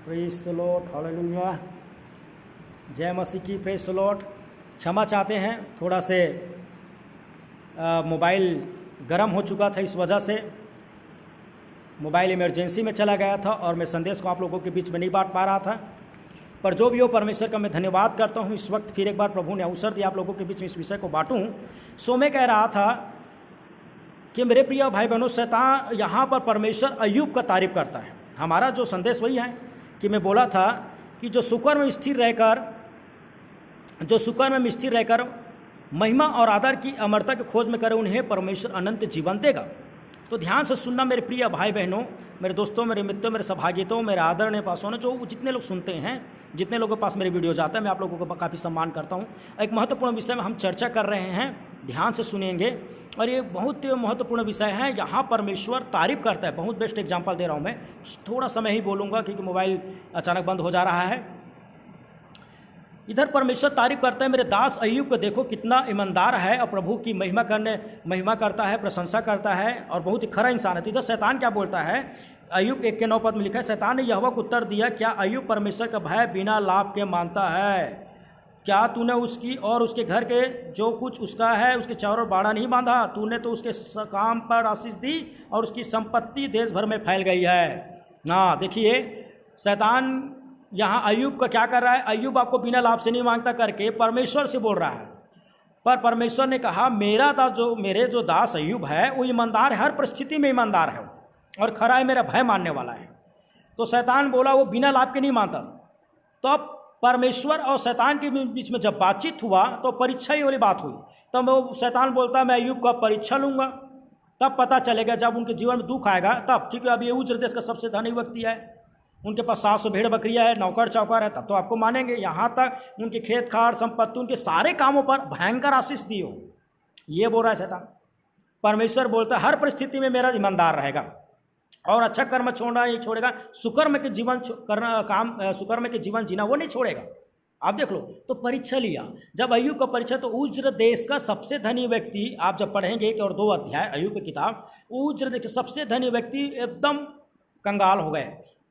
Praise the Lord, hallelujah, जय मसीह की। Praise the Lord. क्षमा चाहते हैं, थोड़ा से मोबाइल गर्म हो चुका था, इस वजह से मोबाइल इमरजेंसी में चला गया था और मैं संदेश को आप लोगों के बीच में नहीं बांट पा रहा था। पर जो भी हो, परमेश्वर का मैं धन्यवाद करता हूँ, इस वक्त फिर एक बार प्रभु ने अवसर दिया आप लोगों के बीच में इस विषय को बांटूँ। सो मैं कह रहा था कि मेरे प्रिय भाई बहनों, शैतान यहाँ पर परमेश्वर अय्यूब का तारीफ करता है। हमारा जो संदेश वही है कि मैं बोला था कि जो सुकर में स्थिर रहकर महिमा और आदर की अमरता की खोज में करे, उन्हें परमेश्वर अनंत जीवन देगा। तो ध्यान से सुनना मेरे प्रिय भाई बहनों, मेरे दोस्तों, मेरे मित्रों, मेरे सहभागियों, मेरे आदरणीय पासों ने, जो जितने लोग सुनते हैं, जितने लोगों के पास मेरे वीडियो जाता है, मैं आप लोगों का काफ़ी सम्मान करता हूँ। एक महत्वपूर्ण विषय में हम चर्चा कर रहे हैं, ध्यान से सुनेंगे। और ये बहुत महत्वपूर्ण विषय है। यहाँ परमेश्वर तारीफ करता है। बहुत बेस्ट एग्जाम्पल दे रहा हूँ मैं, थोड़ा समय ही बोलूँगा क्योंकि मोबाइल अचानक बंद हो जा रहा है। इधर परमेश्वर तारीफ करता है, मेरे दास अय्यूब को देखो कितना ईमानदार है और प्रभु की महिमा करता है, प्रशंसा करता है और बहुत ही खरा इंसान है। तो इधर शैतान क्या बोलता है, अय्यूब 1:9 में लिखा है, शैतान ने यहोवा को उत्तर दिया, क्या अय्यूब परमेश्वर का भय बिना लाभ के मानता है? क्या तूने उसकी और उसके घर के जो कुछ उसका है उसके चारों बाड़ा नहीं बांधा? तूने तो उसके काम पर आशीष दी और उसकी संपत्ति देश भर में फैल गई है। हाँ, देखिए शैतान यहाँ अय्यूब का क्या कर रहा है। अय्यूब आपको बिना लाभ से नहीं मांगता करके परमेश्वर से बोल रहा है। पर परमेश्वर ने कहा मेरे जो दास अय्यूब है वो ईमानदार है, हर परिस्थिति में ईमानदार है और खरा है, मेरा भय मानने वाला है। तो शैतान बोला वो बिना लाभ के नहीं मानता। तो अब परमेश्वर और शैतान के बीच में जब बातचीत हुआ तो परीक्षा ही वाली बात हुई। तब वो शैतान बोलता मैं अय्यूब का परीक्षा लूँगा, तब पता चलेगा जब उनके जीवन में दुख आएगा तब। क्योंकि अभी ये उज्र देश का सबसे धनी व्यक्ति है, उनके पास 700 भेड़ बकरियां है, नौकर चौकर है, तब तो आपको मानेंगे। यहाँ तक उनके खेत खाड़ संपत्ति, उनके सारे कामों पर भयंकर आशीष दी हो, ये बोल रहा है शैतान। परमेश्वर बोलता है हर परिस्थिति में मेरा ईमानदार रहेगा और अच्छा कर्म छोड़ना नहीं छोड़ेगा, सुकर्म के जीवन जीना वो नहीं छोड़ेगा। आप देख लो। तो परीक्षा लिया जब अय्यूब का परीक्षा, तो उज्र देश का सबसे धनी व्यक्ति, आप जब पढ़ेंगे 1 और 2 अध्याय अय्यूब की किताब, उज्र देश के सबसे धनी व्यक्ति एकदम कंगाल हो गए,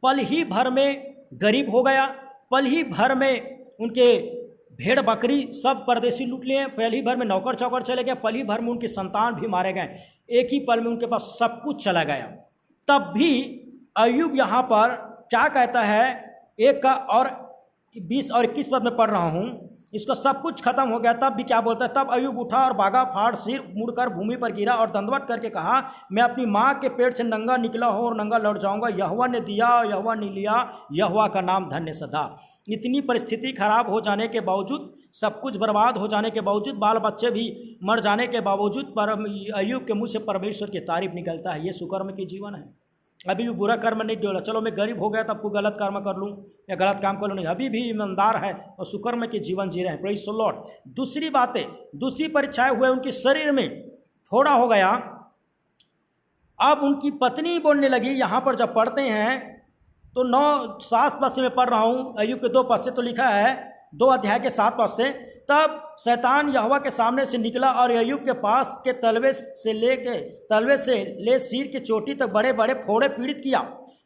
पल ही भर में गरीब हो गया, पल ही भर में उनके भेड़ बकरी सब परदेसी लूट लिए, पल ही भर में नौकर चौकर चले गए, पल ही भर में उनके संतान भी मारे गए, एक ही पल में उनके पास सब कुछ चला गया। तब भी अय्यूब यहाँ पर क्या कहता है, 1 और 20 और 21 पद में पढ़ रहा हूँ, इसका सब कुछ खत्म हो गया। तब भी क्या बोलता है, तब अय्यूब उठा और भागा, फाड़ सिर मुड़कर भूमि पर गिरा और दंडवत करके कहा, मैं अपनी माँ के पेट से नंगा निकला हूँ और नंगा लौट जाऊँगा। यहोवा ने दिया, यहोवा ने लिया, यहोवा का नाम धन्य सदा। इतनी परिस्थिति खराब हो जाने के बावजूद, सब कुछ बर्बाद हो जाने के बावजूद, बाल बच्चे भी मर जाने के बावजूद, पर अय्यूब के मुँह से परमेश्वर की तारीफ निकलता है। ये सुकर्म की जीवन है। अभी भी बुरा कर्म नहीं डोला, चलो मैं गरीब हो गया तब कोई गलत कर्म कर लूँ या गलत काम कर लूँ, नहीं, अभी भी ईमानदार है और सुकर्म के जीवन जी रहे हैं। Praise the Lord. दूसरी परीक्षाएं हुए, उनके शरीर में फोड़ा हो गया। अब उनकी पत्नी बोलने लगी। यहाँ पर जब पढ़ते हैं तो 7 पद से मैं पढ़ रहा हूँ, अय्यूब के 2 पद से, तो लिखा है 2 अध्याय के 7 पद से, तब शैतान यहोवा के सामने से निकला और अय्यूब के पास के तलवे से ले सिर की चोटी तक बड़े बड़े फोड़े पीड़ित किया।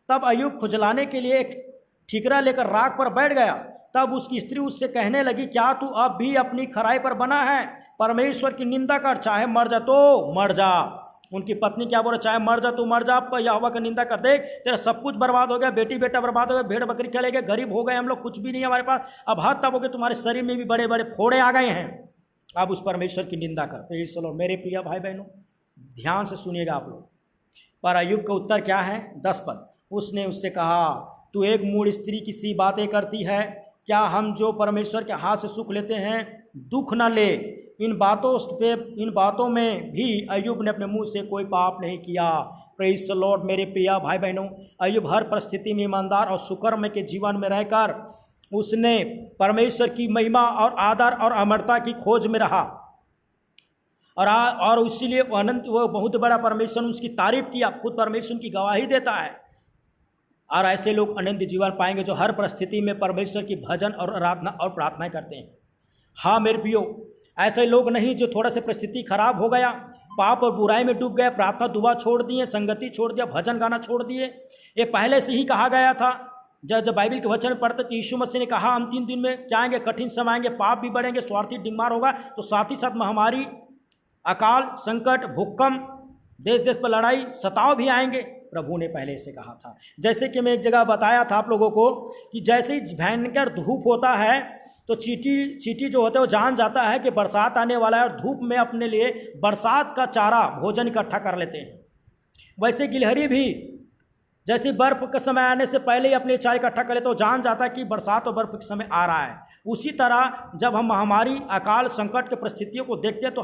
तब अय्यूब खुजलाने के लिए एक ठीकरा लेकर राख पर बैठ गया। तब उसकी स्त्री उससे कहने लगी, क्या तू अब भी अपनी खराई पर बना है? परमेश्वर की निंदा कर, चाहे मर जा तो मर जा। उनकी पत्नी क्या बोले, चाहे मर जा तो मर जा, पर यहोवा का निंदा कर। देख तेरा सब कुछ बर्बाद हो गया, बेटी बेटा बर्बाद हो गया, भेड़ बकरी चले गए, गरीब हो गए हम लोग, कुछ भी नहीं हमारे पास। अब हद तब हो गए, तुम्हारे शरीर में भी बड़े बड़े फोड़े आ गए हैं। अब उस परमेश्वर की निंदा कर। तो चलो मेरे प्रिय भाई बहनों, ध्यान से सुनिएगा आप लोग। पर अय्यूब का उत्तर क्या है, 10 पद। उसने उससे कहा, तू एक मूढ़ स्त्री की सी बातें करती है। क्या हम जो परमेश्वर के हाथ से सुख लेते हैं दुख न ले? इन बातों में भी अय्यूब ने अपने मुंह से कोई पाप नहीं किया। Praise the Lord. मेरे प्रिय भाई बहनों, अय्यूब हर परिस्थिति में ईमानदार और सुकर्म के जीवन में रहकर उसने परमेश्वर की महिमा और आदर और अमरता की खोज में रहा और इसीलिए वो बहुत बड़ा परमेश्वर उसकी तारीफ किया। खुद परमेश्वर की गवाही देता है। और ऐसे लोग अनंत जीवन पाएंगे जो हर परिस्थिति में परमेश्वर की भजन और आराधना और प्रार्थना करते हैं। हाँ मेरे प्रियो, ऐसे लोग नहीं जो थोड़ा से परिस्थिति खराब हो गया, पाप और बुराई में डूब गए, प्रार्थना दुआ छोड़ दिए, संगति छोड़ दिया, भजन गाना छोड़ दिए। ये पहले से ही कहा गया था, जब जब बाइबल के वचन पढ़ते तो यीशु मसीह ने कहा अंतिम दिन में क्या आएंगे, कठिन समय आएंगे, पाप भी बढ़ेंगे, स्वार्थी डिमांड होगा, तो साथ ही साथ महामारी, अकाल, संकट, भूकंप, देश देश पर लड़ाई, सताव भी आएंगे। प्रभु ने पहले से कहा था। जैसे कि मैं एक जगह बताया था आप लोगों को कि जैसे ही भयंकर धूप होता है तो चींटी जो होता है वो जान जाता है कि बरसात आने वाला है और धूप में अपने लिए बरसात का चारा भोजन इकट्ठा कर लेते हैं। वैसे गिलहरी भी जैसे बर्फ का समय आने से पहले ही अपने चारा इकट्ठा कर लेते तो जान जाता है कि बरसात और बर्फ के समय आ रहा है। उसी तरह जब हम महामारी, अकाल, संकट के परिस्थितियों को देखते हैं तो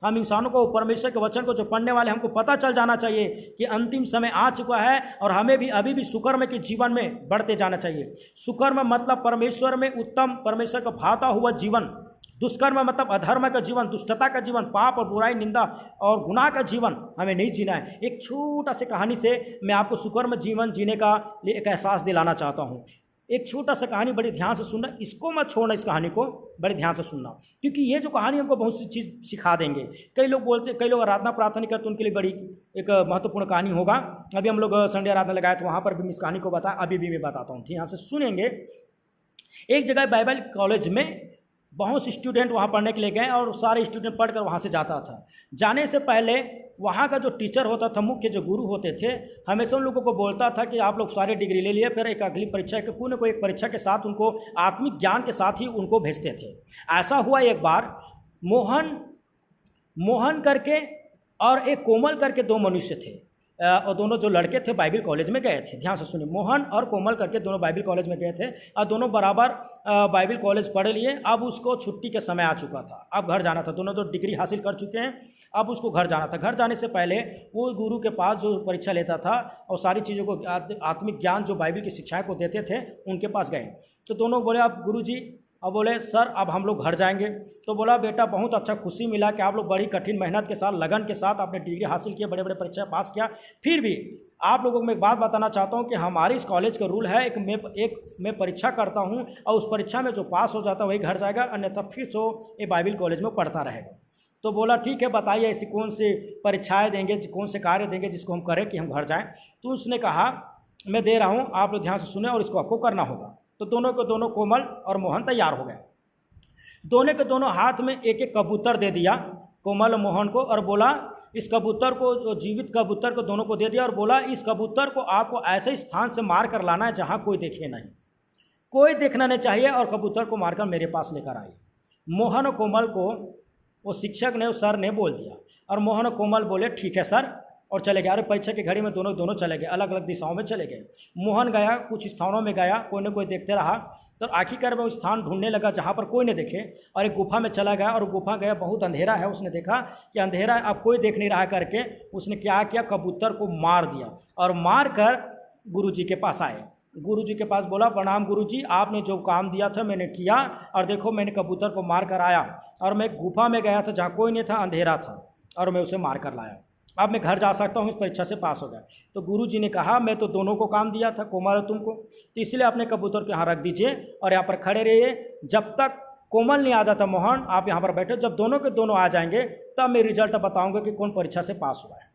हम इंसानों को, परमेश्वर के वचन को जो पढ़ने वाले, हमको पता चल जाना चाहिए कि अंतिम समय आ चुका है और हमें भी अभी भी सुकर्म के जीवन में बढ़ते जाना चाहिए। सुकर्म मतलब परमेश्वर में उत्तम, परमेश्वर का भाता हुआ जीवन। दुष्कर्म मतलब अधर्म का जीवन, दुष्टता का जीवन, पाप और बुराई, निंदा और गुनाह का जीवन हमें नहीं जीना है। एक छोटा सी कहानी से मैं आपको सुकर्म जीवन जीने का लिए एक एहसास दिलाना चाहता हूँ। एक छोटा सा कहानी बड़ी ध्यान से सुनना, इसको मत छोड़ना, इस कहानी को बड़े ध्यान से सुनना, क्योंकि ये जो कहानी हमको बहुत सी चीज़ सिखा देंगे। कई लोग बोलते, कई लोग आराधना प्रार्थना करते, उनके लिए बड़ी एक महत्वपूर्ण कहानी होगा। अभी हम लोग संडे आराधना लगाए तो वहाँ पर भी मैं इस कहानी को अभी भी मैं बताता हूँ, ध्यान से सुनेंगे। एक जगह बाइबल कॉलेज में बहुत से स्टूडेंट वहाँ पढ़ने के लिए गए और सारे स्टूडेंट पढ़कर वहाँ से जाता था। जाने से पहले वहाँ का जो टीचर होता था, मुख्य जो गुरु होते थे, हमेशा उन लोगों को बोलता था कि आप लोग सारे डिग्री ले लिए, फिर एक अगली परीक्षा के कोई न कोई एक परीक्षा के साथ उनको आत्मिक ज्ञान के साथ ही उनको भेजते थे। ऐसा हुआ एक बार, मोहन करके और एक कोमल करके दो मनुष्य थे और दोनों जो लड़के थे बाइबल कॉलेज में गए थे। ध्यान से सुनिए, मोहन और कोमल करके दोनों बाइबल कॉलेज में गए थे और दोनों बराबर बाइबल कॉलेज पढ़ लिए। अब उसको छुट्टी के समय आ चुका था, अब घर जाना था। दोनों तो डिग्री हासिल कर चुके हैं, अब उसको घर जाना था। घर जाने से पहले वो गुरु के पास जो परीक्षा लेता था और सारी चीज़ों को, आत्मिक ज्ञान जो बाइबल की शिक्षाएँ को देते थे, उनके पास गए। तो दोनों बोले, अब गुरु जी, अब बोले सर अब हम लोग घर जाएंगे। तो बोला बेटा बहुत अच्छा, खुशी मिला कि आप लोग बड़ी कठिन मेहनत के साथ, लगन के साथ आपने डिग्री हासिल किया, बड़े बड़े परीक्षा पास किया। फिर भी आप लोगों को मैं एक बात बताना चाहता हूं कि हमारे इस कॉलेज का रूल है, मैं परीक्षा करता हूं और उस परीक्षा में जो पास हो जाता है वही घर जाएगा, अन्यथा फिर से ये बाइबल कॉलेज में पढ़ता रहेगा। तो बोला ठीक है, बताइए ऐसी कौन सी परीक्षाएँ देंगे, कौन से कार्य देंगे जिसको हम करें कि हम घर जाएँ। तो उसने कहा मैं दे रहा हूँ, आप लोग ध्यान से सुने और इसको आपको करना होगा। तो दोनों को दोनों, कोमल और मोहन, तैयार हो गए। दोनों के दोनों हाथ में एक एक कबूतर दे दिया, कोमल और मोहन को, और बोला इस कबूतर को, जीवित कबूतर को दोनों को दे दिया और बोला इस कबूतर को आपको ऐसे स्थान से मार कर लाना है जहाँ कोई देखे नहीं, कोई देखना नहीं चाहिए, और कबूतर को मारकर मेरे पास लेकर आइए। मोहन और कोमल को वो शिक्षक ने, सर ने बोल दिया, और मोहन और कोमल बोले ठीक है सर, और चले गए। अरे परीक्षा की घड़ी में दोनों चले गए, अलग अलग दिशाओं में चले गए। मोहन गया, कुछ स्थानों में गया, कोई न कोई देखते रहा, तो आखिरकार वो स्थान ढूंढने लगा जहाँ पर कोई नहीं देखे, और एक गुफा में चला गया। और गुफा गया, बहुत अंधेरा है, उसने देखा कि अंधेरा है, अब कोई देख नहीं रहा करके उसने क्या किया, कबूतर को मार दिया और मार कर गुरुजी के पास आए। गुरुजी के पास बोला प्रणाम गुरुजी, आपने जो काम दिया था मैंने किया, और देखो मैंने कबूतर को मार कर आया, और मैं गुफा में गया था जहाँ कोई नहीं था, अंधेरा था, और मैं उसे मार कर लाया। अब मैं घर जा सकता हूँ, इस परीक्षा से पास हो गया। तो गुरुजी ने कहा मैं तो दोनों को काम दिया था, कोमल और तुमको, तो इसलिए अपने कबूतर को यहाँ रख दीजिए और यहाँ पर खड़े रहिए जब तक कोमल नहीं आ जाता। मोहन आप यहाँ पर बैठे, जब दोनों के दोनों आ जाएंगे तब मैं रिजल्ट बताऊँगा कि कौन परीक्षा से पास हुआ है।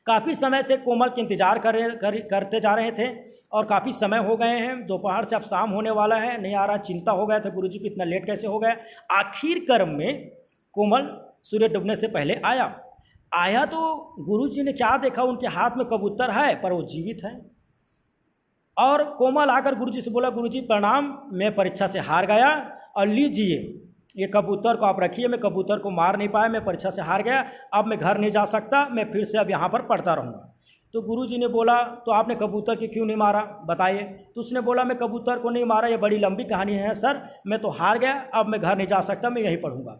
काफ़ी समय से कोमल के इंतजार करते जा रहे थे और काफ़ी समय हो गए हैं, दोपहर से अब शाम होने वाला है, नहीं आ रहा, चिंता हो गया था गुरुजी को इतना लेट कैसे हो गया। आखिर क्रम में कोमल सूर्य डूबने से पहले आया तो गुरुजी ने क्या देखा, उनके हाथ में कबूतर है पर वो जीवित है। और कोमल आकर गुरुजी से बोला गुरुजी प्रणाम, मैं परीक्षा से हार गया और लीजिए ये कबूतर को आप रखिए, मैं कबूतर को मार नहीं पाया, मैं परीक्षा से हार गया, अब मैं घर नहीं जा सकता, मैं फिर से अब यहाँ पर पढ़ता रहूँगा। तो गुरुजी ने बोला तो आपने कबूतर को क्यों नहीं मारा बताइए। तो उसने बोला मैं कबूतर को नहीं मारा, ये बड़ी लंबी कहानी है सर, मैं तो हार गया, अब मैं घर नहीं जा सकता, मैं यहीं पढ़ूंगा।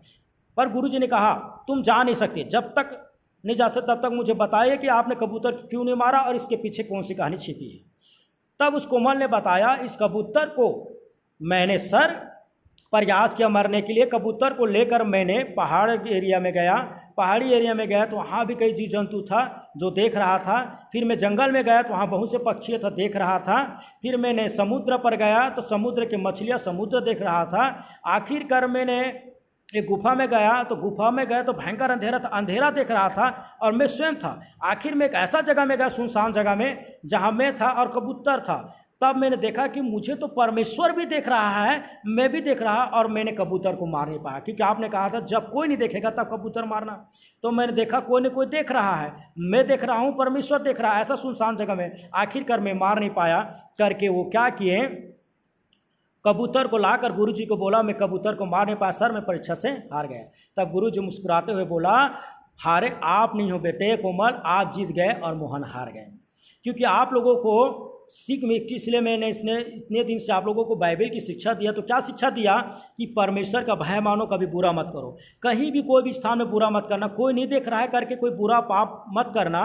पर गुरुजी ने कहा तुम जा नहीं सकते, जब तक नहीं जा सकते तब तक मुझे बताइए कि आपने कबूतर क्यों नहीं मारा और इसके पीछे कौन सी कहानी छिपी है। तब उस कोमल ने बताया इस कबूतर को मैंने सर प्रयास किया मरने के लिए, कबूतर को लेकर मैंने पहाड़ी एरिया में गया तो वहाँ भी कई जीव जंतु था जो देख रहा था। फिर मैं जंगल में गया तो वहाँ बहुत से पक्षी था, देख रहा था। फिर मैंने समुद्र पर गया तो समुद्र की मछलियाँ, समुद्र देख रहा था। आखिरकार मैंने एक गुफा में गया तो भयंकर अंधेरा था, अंधेरा देख रहा था और मैं स्वयं था। आखिर में एक ऐसा जगह में गया, सुनसान जगह में, जहाँ मैं था और कबूतर था। तब मैंने देखा कि मुझे तो परमेश्वर भी देख रहा है, मैं भी देख रहा, और मैंने कबूतर को मार नहीं पाया, क्योंकि आपने कहा था जब कोई नहीं देखेगा तब कबूतर मारना। तो मैंने देखा कोई न कोई देख रहा है, मैं देख रहा हूँ, परमेश्वर देख रहा है, ऐसा सुनसान जगह में आखिरकार मैं मार नहीं पाया करके वो क्या किए, कबूतर को लाकर गुरुजी को बोला, मैं कबूतर को मार नहीं पाया सर, मैं परीक्षा से हार गया। तब गुरुजी मुस्कुराते हुए बोला, हारे आप नहीं हो बेटे कोमल, आप जीत गए और मोहन हार गए। क्योंकि आप लोगों को सीख में, इसलिए मैंने इतने दिन से आप लोगों को बाइबल की शिक्षा दिया। तो क्या शिक्षा दिया कि परमेश्वर का भय मानो, कभी बुरा मत करो, कहीं भी कोई भी स्थान में बुरा मत करना, कोई नहीं देख रहा है करके कोई बुरा पाप मत करना,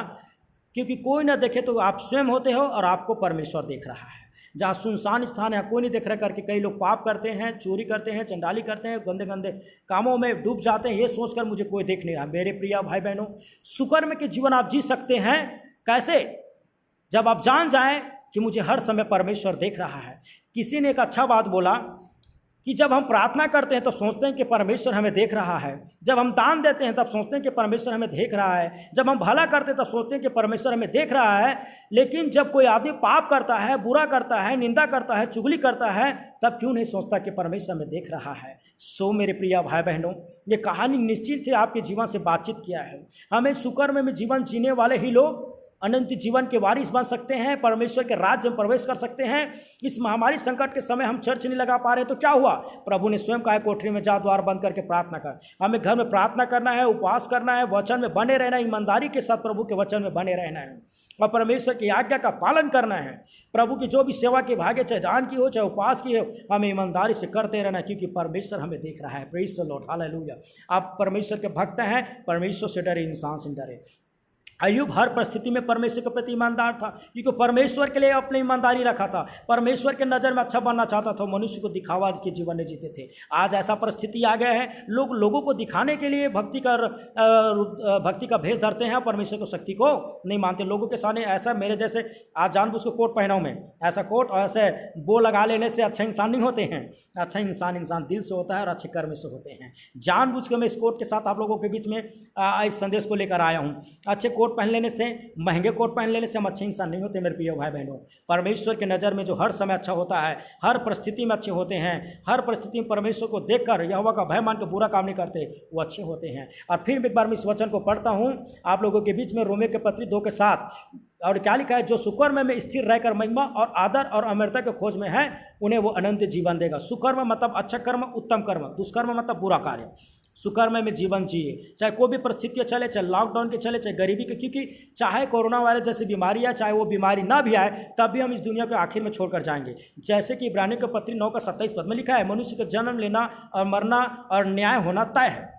क्योंकि कोई ना देखे तो आप स्वयं होते हो और आपको परमेश्वर देख रहा है। जहाँ सुनसान स्थान है, कोई नहीं देख रहा करके कई लोग पाप करते हैं, चोरी करते हैं, चंडाली करते हैं, गंदे गंदे कामों में डूब जाते हैं, ये सोचकर मुझे कोई देख नहीं रहा। मेरे प्रिय भाई बहनों, सुकर्म के जीवन आप जी सकते हैं कैसे? जब आप जान जाएं कि मुझे हर समय परमेश्वर देख रहा है। किसी ने एक अच्छा बात बोला कि जब हम प्रार्थना करते हैं तो सोचते हैं कि परमेश्वर हमें देख रहा है, जब हम दान देते हैं तब सोचते हैं कि परमेश्वर हमें देख रहा है, जब हम भला करते हैं तब सोचते हैं कि परमेश्वर हमें देख रहा है, लेकिन जब कोई आदमी पाप करता है, बुरा करता है, निंदा करता है, चुगली करता है, तब क्यों नहीं सोचता कि परमेश्वर हमें देख रहा है? सो मेरे प्रिय भाई बहनों, ये कहानी निश्चित है आपके जीवन से बातचीत किया है। हमें सुकर्म में जीवन जीने वाले ही लोग अनंत जीवन के वारिस बन सकते हैं, परमेश्वर के राज्य में प्रवेश कर सकते हैं। इस महामारी संकट के समय हम चर्च नहीं लगा पा रहे तो क्या हुआ? प्रभु ने स्वयं कहा, कोठरी में जा, द्वार बंद करके प्रार्थना कर। हमें घर में प्रार्थना करना है, उपवास करना है, वचन में बने रहना है, ईमानदारी के साथ प्रभु के वचन में बने रहना है और परमेश्वर की आज्ञा का पालन करना है। प्रभु की जो भी सेवा के भाग्य, चाहे दान की हो चाहे उपवास की हो, हमें ईमानदारी से करते रहना है, क्योंकि परमेश्वर हमें देख रहा है। Praise the Lord, hallelujah. आप परमेश्वर के भक्त हैं, परमेश्वर से डरे, इंसान से डरे। अय्यूब हर परिस्थिति में परमेश्वर के प्रति ईमानदार था, क्योंकि परमेश्वर के लिए अपनी ईमानदारी रखा था, परमेश्वर के नज़र में अच्छा बनना चाहता था, मनुष्य को दिखावा के जीवन में जीते थे। आज ऐसा परिस्थिति आ गया है, लोग लोगों को दिखाने के लिए भक्ति का भेष धरते हैं, परमेश्वर को शक्ति को नहीं मानते। लोगों के सामने ऐसा, मेरे जैसे आज जानबूझ के कोट पहनाऊँ मैं, ऐसा कोट और ऐसे वो लगा लेने से अच्छा इंसान नहीं होते हैं। अच्छा इंसान दिल से होता है और अच्छे कर्म से होते हैं। जानबूझ के मैं इस कोट के साथ आप लोगों के बीच में इस संदेश को लेकर आया हूँ। अच्छे कोट पहन लेने से, महंगे कोट पहन लेने से हम अच्छे इंसान नहीं होते मेरे प्रिय भाई बहनों। परमेश्वर के नज़र में जो हर समय अच्छा होता है, हर परिस्थिति में अच्छे होते हैं, हर परिस्थिति में परमेश्वर को देखकर, यहोवा का भय मान के बुरा काम नहीं करते, वो अच्छे होते हैं। और फिर एक बार मैं इस वचन को पढ़ता हूँ आप लोगों के बीच में, रोमियो के पत्री 2 के 7, और क्या लिखा है? जो सुकर्म में स्थिर रहकर महिमा और आदर और अमरता के खोज में है, उन्हें वो अनंत जीवन देगा। सुकर्म मतलब अच्छा कर्म, उत्तम कर्म, दुष्कर्म मतलब बुरा कार्य। सुकर्म में जीवन जिए, चाहे कोई भी परिस्थितियाँ चले, चाहे लॉकडाउन के चले, चाहे गरीबी के, क्योंकि चाहे कोरोना वायरस जैसी बीमारी आए, चाहे वो बीमारी ना भी आए, तब भी हम इस दुनिया के आखिर में छोड़कर जाएंगे। जैसे कि इब्रानियों के पत्री 9 का 27 पद में लिखा है, मनुष्य का जन्म लेना और मरना और न्याय होना तय है।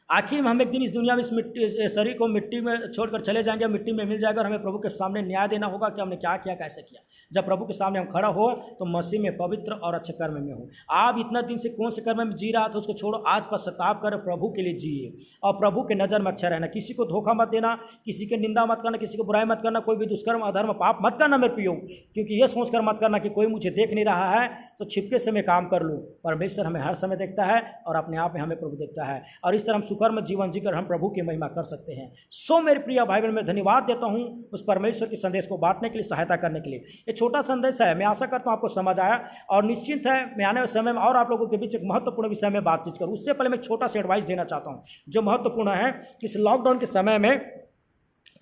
आखिर में हम एक दिन इस दुनिया में इस मिट्टी, शरीर को मिट्टी में छोड़कर चले जाएंगे, मिट्टी में मिल जाएगा और हमें प्रभु के सामने न्याय देना होगा कि हमने क्या किया, कैसे किया। जब प्रभु के सामने हम खड़ा हो तो मसीह में पवित्र और अच्छे कर्म में हो। आप इतना दिन से कौन से कर्म में जी रहा था, उसको छोड़ो, आज पश्चाताप कर प्रभु के लिए जिए और प्रभु के नज़र में अच्छा रहना। किसी को धोखा मत देना, किसी की निंदा मत करना, किसी को बुराई मत करना, कोई भी दुष्कर्म, अधर्म, पाप मत करना मेरे प्रियो, क्योंकि ये सोचकर मत करना कि कोई मुझे देख नहीं रहा है तो छिपके से मैं काम कर लूँ। परमेश्वर हमें हर समय देखता है और अपने आप में हमें प्रभु देखता है, और इस तरह हम सुकर्म जीवन जीकर हम प्रभु की महिमा कर सकते हैं। सो मेरे प्रिय भाई बहन, मैं धन्यवाद देता हूँ उस परमेश्वर के संदेश को बांटने के लिए, सहायता करने के लिए। ये छोटा संदेश है, मैं आशा करता हूँ आपको समझ आया, और निश्चित है मैं आने वाले समय में और आप लोगों के बीच एक महत्वपूर्ण विषय में बातचीत करूँ। उससे पहले मैं छोटा सा एडवाइस देना चाहता हूँ जो महत्वपूर्ण है। इस लॉकडाउन के समय में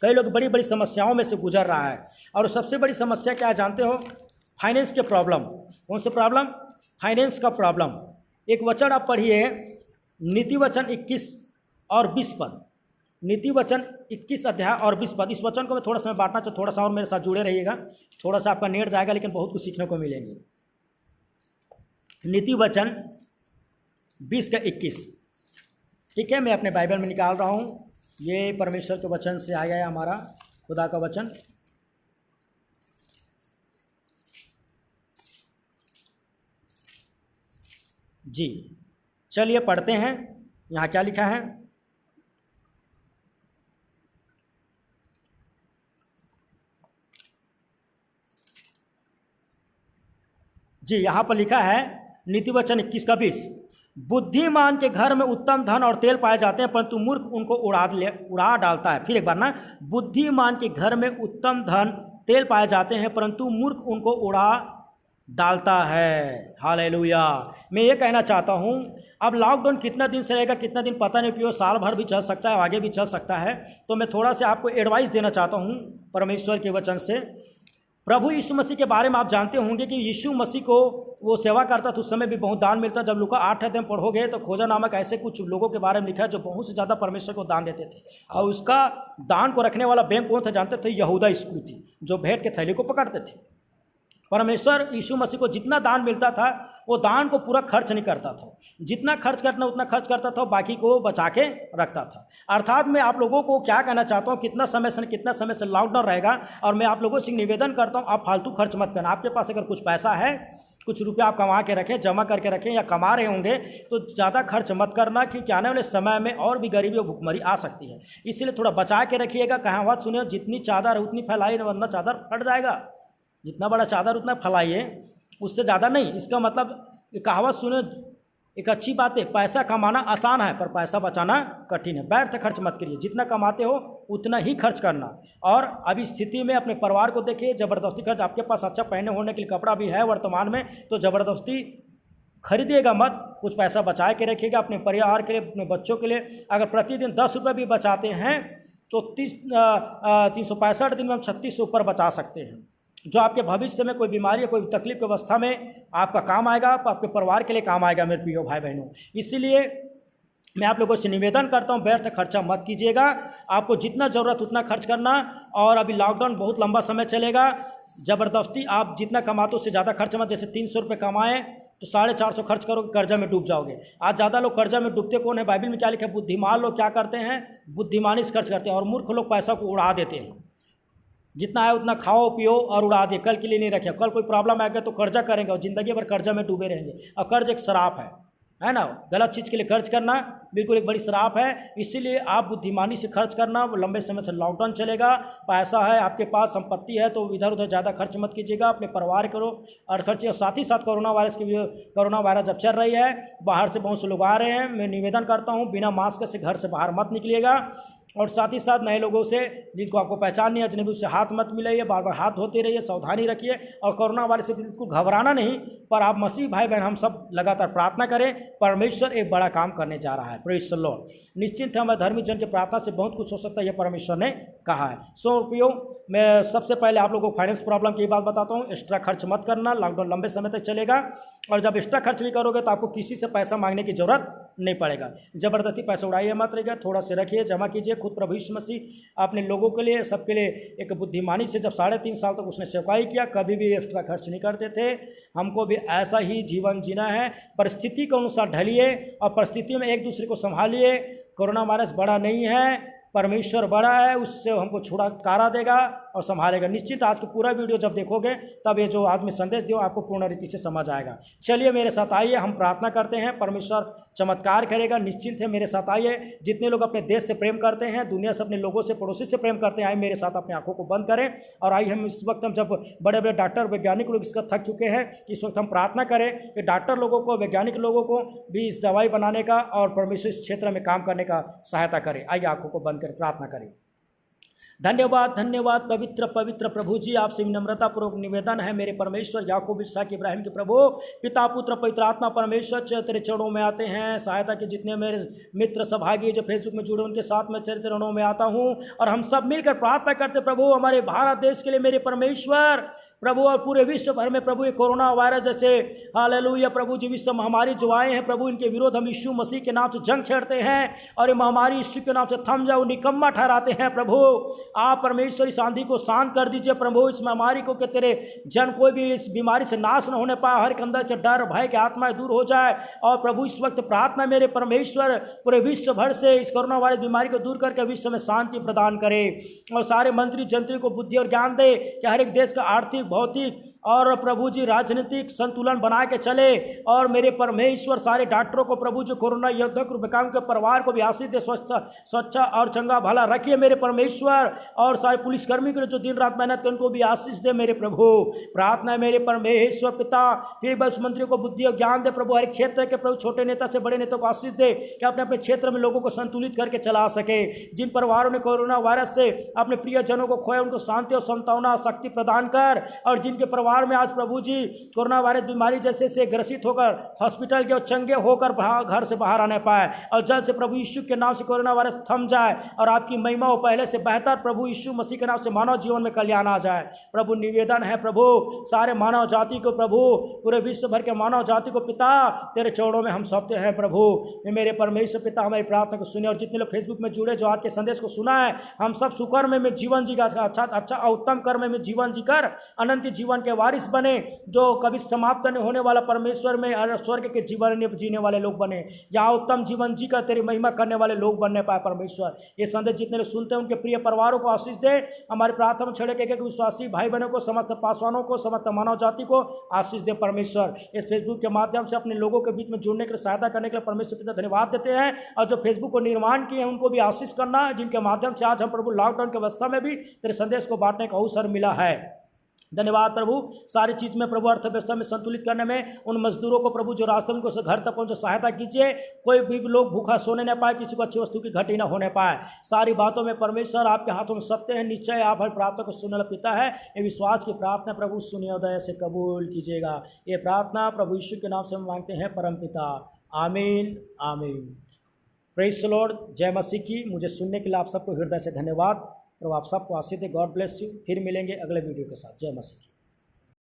कई लोग बड़ी बड़ी समस्याओं में से गुजर रहा है, और सबसे बड़ी समस्या क्या है जानते हो? फाइनेंस के प्रॉब्लम। कौन से प्रॉब्लम? फाइनेंस का प्रॉब्लम। एक वचन आप पढ़िए, नीति वचन 21 और 20 पद। नीति वचन 21 अध्याय और 20 पद। इस वचन को मैं थोड़ा सा बांटना चाहता, थोड़ा सा और मेरे साथ जुड़े रहिएगा, थोड़ा सा आपका नेट जाएगा लेकिन बहुत कुछ सीखने को मिलेंगे। नीति वचन 20 का 21, ठीक है, मैं अपने बाइबल में निकाल रहा हूँ। ये परमेश्वर के वचन से आ गया है, हमारा खुदा का वचन। जी चलिए पढ़ते हैं, यहाँ क्या लिखा है। जी यहाँ पर लिखा है, नीति वचन 21 का 20, बुद्धिमान के घर में उत्तम धन और तेल पाए जाते हैं, परंतु मूर्ख उनको उड़ा डालता है। फिर एक बार ना, बुद्धिमान के घर में उत्तम धन तेल पाए जाते हैं, परंतु मूर्ख उनको उड़ा डालता है। हालेलुया। मैं ये कहना चाहता हूँ, अब लॉकडाउन कितना दिन से रहेगा, कितना दिन पता नहीं, क्यों साल भर भी चल सकता है, आगे भी चल सकता है। तो मैं थोड़ा सा आपको एडवाइस देना चाहता हूँ परमेश्वर के वचन से। प्रभु यीशु मसीह के बारे में आप जानते होंगे कि यीशु मसीह को वो सेवा करता था, उस समय भी बहुत दान मिलता। जब लूका 8 अध्याय पढ़ोगे तो खोजा नामक ऐसे कुछ लोगों के बारे में लिखा है जो बहुत से ज़्यादा परमेश्वर को दान देते थे, और उसका दान को रखने वाला बैंक कौन था जानते थे? यहूदा इस्करियोती, जो भेंट के थैली को पकड़ते थे। परमेश्वर यीशु मसीह को जितना दान मिलता था वो दान को पूरा खर्च नहीं करता था, जितना खर्च करना उतना खर्च करता था, बाकी को बचा के रखता था। अर्थात मैं आप लोगों को क्या कहना चाहता हूँ, कितना समय से लॉकडाउन रहेगा, और मैं आप लोगों से निवेदन करता हूँ, आप फालतू खर्च मत करना। आपके पास अगर कुछ पैसा है, कुछ रुपया आप कमा के रखें, जमा करके रखें, या कमा रहे होंगे तो ज़्यादा खर्च मत करना, क्योंकि आने वाले समय में और भी गरीबी और भुखमरी आ सकती है। इसलिए थोड़ा बचा के रखिएगा। कहावत सुनिए, जितनी चादर जितनी फैलाई वरना चादर फट जाएगा। जितना बड़ा चादर उतना फैलाइए, उससे ज़्यादा नहीं। इसका मतलब ये कहावत सुने, एक अच्छी बात है, पैसा कमाना आसान है पर पैसा बचाना कठिन है। व्यर्थ खर्च मत करिए, जितना कमाते हो उतना ही खर्च करना। और अभी स्थिति में अपने परिवार को देखिए, ज़बरदस्ती खर्च, आपके पास अच्छा पहनने होने के लिए कपड़ा भी है वर्तमान में, तो ज़बरदस्ती खरीदिएगा मत। कुछ पैसा बचा के रखिएगा अपने परिवार के लिए, अपने बच्चों के लिए। अगर प्रतिदिन 10 रुपये भी बचाते हैं तो 365 दिन में हम 36 से ऊपर बचा सकते हैं, जो आपके भविष्य में कोई बीमारी या कोई तकलीफ की अवस्था में आपका काम आएगा, आपके परिवार के लिए काम आएगा मेरे प्रिय भाई बहनों। इसीलिए मैं आप लोगों से निवेदन करता हूँ, व्यर्थ खर्चा मत कीजिएगा। आपको जितना ज़रूरत उतना खर्च करना। और अभी लॉकडाउन बहुत लंबा समय चलेगा, ज़बरदस्ती आप जितना कमाते उससे ज़्यादा खर्च मत। जैसे 300 रुपये कमाएँ तो 450 खर्च करोगे, कर्जा में डूब जाओगे। आज ज़्यादा लोग कर्जा में डूबते कौन है? बाइबल में क्या लिखा है? बुद्धिमान लोग क्या करते हैं? बुद्धिमानी से खर्च करते हैं, और मूर्ख लोग पैसा को उड़ा देते हैं। जितना है उतना खाओ पियो और उड़ा दे, कल के लिए नहीं रखे। कल कोई प्रॉब्लम आ गया तो कर्जा करेंगे और ज़िंदगी भर कर्जा में डूबे रहेंगे। और कर्ज एक श्राप है ना? गलत चीज़ के लिए खर्च करना बिल्कुल एक बड़ी श्राप है। इसीलिए आप बुद्धिमानी से खर्च करना। लंबे समय से लॉकडाउन चलेगा, पैसा है आपके पास, संपत्ति है, तो इधर उधर ज़्यादा खर्च मत कीजिएगा। अपने परिवार करो और खर्चे। साथ ही साथ कोरोना वायरस जब चल रही है, बाहर से बहुत से लोग आ रहे हैं। मैं निवेदन करता हूँ, बिना मास्क से घर से बाहर मत निकलिएगा। और साथ ही साथ नए लोगों से, जिनको आपको पहचान नहीं है, अजनबी, उससे हाथ मत मिलाइए, बार बार हाथ धोते रहिए, सावधानी रखिए। और कोरोना वायरस से बिल्कुल घबराना नहीं, पर आप मसीह भाई बहन हम सब लगातार प्रार्थना करें। परमेश्वर एक बड़ा काम करने जा रहा है। Praise the Lord. निश्चिंत है, हमारे धर्मी जन की प्रार्थना से बहुत कुछ हो सकता है, यह परमेश्वर ने कहा है। सो प्रियो, मैं सबसे पहले आप लोगों को फाइनेंस प्रॉब्लम की बात बताता हूँ। एक्स्ट्रा खर्च मत करना, लॉकडाउन लंबे समय तक चलेगा। और जब एक्स्ट्रा खर्च नहीं करोगे तो आपको किसी से पैसा मांगने की जरूरत नहीं पड़ेगा। ज़बरदस्ती पैसा उड़ाइए मत, रहेगा थोड़ा से रखिए, जमा कीजिए। खुद प्रभु यीशु मसीह अपने लोगों के लिए, सबके लिए एक बुद्धिमानी से जब 3.5 साल तक उसने सेवकाई किया, कभी भी एक्स्ट्रा खर्च नहीं करते थे। हमको भी ऐसा ही जीवन जीना है। परिस्थिति के अनुसार ढलिए और परिस्थिति में एक दूसरे को संभालिए। कोरोना वायरस बड़ा नहीं है, परमेश्वर बड़ा है, उससे हमको छुटकारा देगा और संभालेगा। निश्चित आज का पूरा वीडियो जब देखोगे तब ये जो आज मैं संदेश दिया आपको पूर्ण रीति से समझ आएगा। चलिए मेरे साथ आइए, हम प्रार्थना करते हैं, परमेश्वर चमत्कार करेगा। निश्चिंत है, मेरे साथ आइए। जितने लोग अपने देश से प्रेम करते हैं, दुनिया से, अपने लोगों से, पड़ोसी से प्रेम करते हैं, आइए मेरे साथ अपनी आंखों को बंद करें। और आइए हम इस वक्त, हम जब बड़े बड़े डॉक्टर वैज्ञानिक लोग इसका थक चुके हैं, इस वक्त हम प्रार्थना करें कि डॉक्टर लोगों को, वैज्ञानिक लोगों को भी इस दवाई बनाने का और परमेश्वर इस क्षेत्र में काम करने का सहायता करें। आइए आंखों को बंद करें, प्रार्थना करें। धन्यवाद धन्यवाद पवित्र पवित्र प्रभु जी, आपसे विनम्रतापूर्वक निवेदन है मेरे परमेश्वर, याकूब, इसहाक, इब्राहिम के प्रभु, पिता, पुत्र, पवित्र आत्मा, परमेश्वर तेरे चरणों में आते हैं। सहायता के जितने मेरे मित्र सहभागी जो फेसबुक में जुड़े, उनके साथ में तेरे चरणों में आता हूँ और हम सब मिलकर प्रार्थना करते प्रभु, हमारे भारत देश के लिए मेरे परमेश्वर प्रभु, और पूरे विश्व भर में प्रभु ये कोरोना वायरस जैसे हालेलुया प्रभु जी विश्व महामारी जो आए हैं प्रभु, इनके विरोध हम यीशु मसीह के नाम से जंग छेड़ते हैं और ये महामारी यीशु के नाम से थम जाओ, निकम्मा ठहराते हैं प्रभु। आप परमेश्वर इस आंधी को शांत कर दीजिए प्रभु, इस महामारी को कि तेरे जन कोई भी इस बीमारी से नाश न होने पाए, हर एक अंदर के डर भय के आत्माएं दूर हो जाए। और प्रभु इस वक्त प्रार्थना मेरे परमेश्वर पूरे विश्व भर से इस कोरोना वायरस बीमारी को दूर करके विश्व में शांति प्रदान करे और सारे मंत्री जंत्री को बुद्धि और ज्ञान दे कि हर एक देश का आर्थिक भौतिक और प्रभु जी राजनीतिक संतुलन बना के चले। और मेरे परमेश्वर सारे डॉक्टरों को प्रभु जी, कोरोना योद्धक रूपकाम के परिवार को भी आशीष दे, स्वच्छ और चंगा भला रखिए मेरे परमेश्वर। और सारे पुलिसकर्मी को जो दिन रात मेहनत कर उनको भी आशीष दे मेरे प्रभु। प्रार्थना है मेरे परमेश्वर पिता, फिर बस मंत्री को बुद्धि और ज्ञान दे प्रभु, हर एक क्षेत्र के प्रभु, छोटे नेता से बड़े नेता को आशीष दे कि अपने अपने क्षेत्र में लोगों को संतुलित करके चला सके। जिन परिवारों ने कोरोना वायरस से अपने प्रियजनों को खोया उनको शांति और संतावना शक्ति प्रदान कर। और जिनके परिवार में आज प्रभु जी कोरोना वायरस बीमारी जैसे से ग्रसित होकर हॉस्पिटल के चंगे होकर घर से बाहर आने पाए, और जल्द से प्रभु यीशु के नाम से कोरोना वायरस थम जाए और आपकी महिमा हो पहले से बेहतर प्रभु यीशु मसीह के नाम से मानव जीवन में कल्याण आ जाए। प्रभु निवेदन है प्रभु सारे मानव जाति को प्रभु, पूरे विश्व भर के मानव जाति को पिता तेरे चरणों में हम सौंपते हैं प्रभु। मेरे परमेश्वर पिता हमारी प्रार्थना को सुने। और जितने लोग फेसबुक में जुड़े जो आज के संदेश को सुना है, हम सब सुकर्म में जीवन जी का अच्छा उत्तम कर्म में जीवन जीकर अनंत जीवन के वारिस बने, जो कभी समाप्त नहीं होने वाला परमेश्वर में स्वर्ग के जीवन जीने वाले लोग बने, यहाँ उत्तम जीवन जीकर तेरी महिमा करने वाले लोग बनने पाए परमेश्वर। ये संदेश जितने लोग सुनते हैं उनके प्रिय परिवारों को आशीष दे। हमारी प्रार्थना छड़े के विश्वासी भाई बहनों को, समस्त पासवानों को, समस्त मानव जाति को आशीष दे परमेश्वर। इस फेसबुक के माध्यम से अपने लोगों के बीच में जुड़ने के लिए, सहायता करने के लिए परमेश्वर पिता धन्यवाद देते हैं। और जो फेसबुक को निर्माण किए हैं उनको भी आशीष करना, जिनके माध्यम से आज हम प्रभु लॉकडाउन की अवस्था में भी तेरे संदेश को बांटने का अवसर मिला है। धन्यवाद प्रभु। सारी चीज़ में प्रभु अर्थव्यवस्था में संतुलित करने में उन मजदूरों को प्रभु जो रास्ते में उनको घर तक पहुंचे सहायता कीजिए। कोई भी लोग भूखा सोने न पाए, किसी को अच्छी वस्तु की घटी न होने पाए। सारी बातों में परमेश्वर आपके हाथों में सत्य है, निश्चय आप हर प्रार्थना को सुनने वाला पिता है। ये विश्वास की प्रार्थना प्रभु सुनिए, दया से कबूल कीजिएगा। ये प्रार्थना प्रभु यीशु के नाम से हम मांगते हैं परम पिता, आमीन आमीन। Praise the Lord. जय मसीह की। मुझे सुनने के लिए आप सबको हृदय से धन्यवाद। प्रभु आप सबको आशीष दे। God bless you. फिर मिलेंगे अगले वीडियो के साथ। जय मसीह।